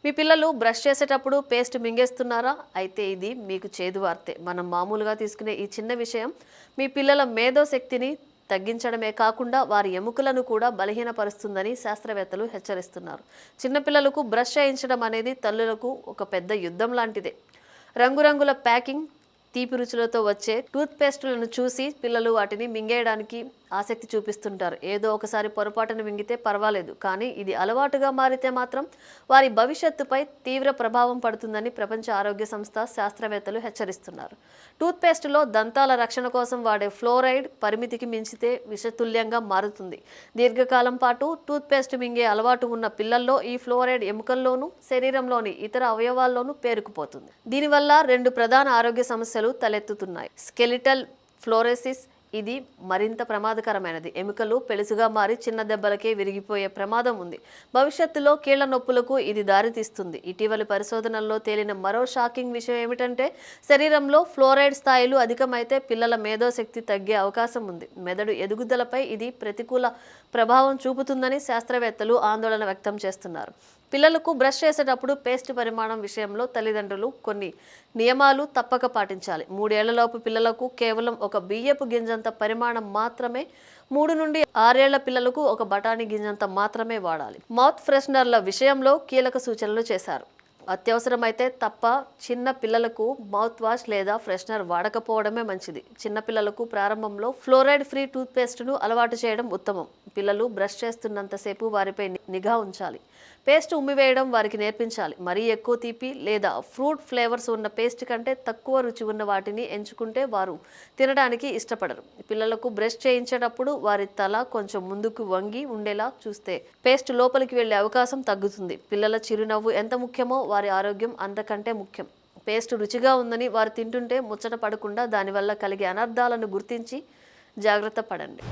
మీ పిల్లలు బ్రష్ చేసేటప్పుడు పేస్ట్ మింగేస్తున్నారా? అయితే ఇది మీకు చేదు వార్తే. మనం మామూలుగా తీసుకునే ఈ చిన్న విషయం మీ పిల్లల మేధో శక్తిని తగ్గించడమే కాకుండా వారి ఎముకలను కూడా బలహీనపరుస్తుందని శాస్త్రవేత్తలు హెచ్చరిస్తున్నారు. చిన్నపిల్లలకు బ్రష్ చేయించడం అనేది తల్లులకు ఒక పెద్ద యుద్ధం లాంటిదే. రంగురంగుల ప్యాకింగ్, తీపి రుచులతో వచ్చే టూత్ పేస్టులను చూసి పిల్లలు వాటిని మింగేయడానికి ఆసక్తి చూపిస్తుంటారు. ఏదో ఒకసారి పొరపాటున మింగితే పర్వాలేదు, కానీ ఇది అలవాటుగా మారితే మాత్రం వారి భవిష్యత్తుపై తీవ్ర ప్రభావం పడుతుందని ప్రపంచ ఆరోగ్య సంస్థ శాస్త్రవేత్తలు హెచ్చరిస్తున్నారు. టూత్ పేస్టులో దంతాల రక్షణ కోసం వాడే ఫ్లోరైడ్ పరిమితికి మించితే విషతుల్యంగా మారుతుంది. దీర్ఘకాలం పాటు టూత్ పేస్ట్ మింగే అలవాటు ఉన్న పిల్లల్లో ఈ ఫ్లోరైడ్ ఎముకల్లోనూ శరీరంలోని ఇతర అవయవాల్లోనూ పేరుకుపోతుంది. దీనివల్ల రెండు ప్రధాన ఆరోగ్య సమస్యలు తలెత్తుతున్నాయి. స్కెలిటల్ ఫ్లోరోసిస్, ఇది మరింత ప్రమాదకరమైనది. ఎముకలు పెళుసుగా మారి చిన్న దెబ్బలకే విరిగిపోయే ప్రమాదం ఉంది. భవిష్యత్తులో కీళ్ల నొప్పులకు ఇది దారితీస్తుంది. ఇటీవలి పరిశోధనల్లో తేలిన మరో షాకింగ్ విషయం ఏమిటంటే శరీరంలో ఫ్లోరైడ్ స్థాయిలు అధికమైతే పిల్లల మేధోశక్తి తగ్గే అవకాశం ఉంది. మెదడు ఎదుగుదలపై ఇది ప్రతికూల ప్రభావం చూపుతుందని శాస్త్రవేత్తలు ఆందోళన వ్యక్తం చేస్తున్నారు. పిల్లలకు బ్రష్ చేసేటప్పుడు పేస్ట్ పరిమాణం విషయంలో తల్లిదండ్రులు కొన్ని నియమాలు తప్పక పాటించాలి. 3 ఏళ్లలోపు పిల్లలకు కేవలం ఒక బియ్యపు గింజంత పరిమాణం మాత్రమే, 3 నుండి 6 ఏళ్ల పిల్లలకు ఒక బఠానీ గింజంత మాత్రమే వాడాలి. మౌత్ ఫ్రెషనర్ల విషయంలో కీలక సూచనలు చేశారు. అత్యవసరమైతే తప్ప చిన్న పిల్లలకు మౌత్ వాష్ లేదా ఫ్రెషనర్ వాడకపోవడమే మంచిది. చిన్న పిల్లలకు ప్రారంభంలో ఫ్లోరైడ్ ఫ్రీ టూత్ పేస్ట్ను అలవాటు చేయడం ఉత్తమం. పిల్లలు బ్రష్ చేస్తున్నంతసేపు వారిపై నిఘా ఉంచాలి. పేస్ట్ ఉమ్మివేయడం వారికి నేర్పించాలి. మరీ ఎక్కువ తీపి లేదా ఫ్రూట్ ఫ్లేవర్స్ ఉన్న పేస్ట్ కంటే తక్కువ రుచి ఉన్న వాటిని ఎంచుకుంటే వారు తినడానికి ఇష్టపడరు. పిల్లలకు బ్రష్ చేయించేటప్పుడు వారి తల కొంచెం ముందుకు వంగి ఉండేలా చూస్తే పేస్ట్ లోపలికి వెళ్లే అవకాశం తగ్గుతుంది. పిల్లల చిరునవ్వు ఎంత ముఖ్యమో వారి ఆరోగ్యం అంతకంటే ముఖ్యం. పేస్ట్ రుచిగా ఉందని వారు తింటుంటే ముచ్చట పడకుండా దానివల్ల కలిగే అనర్థాలను గుర్తించి జాగ్రత్త పడండి.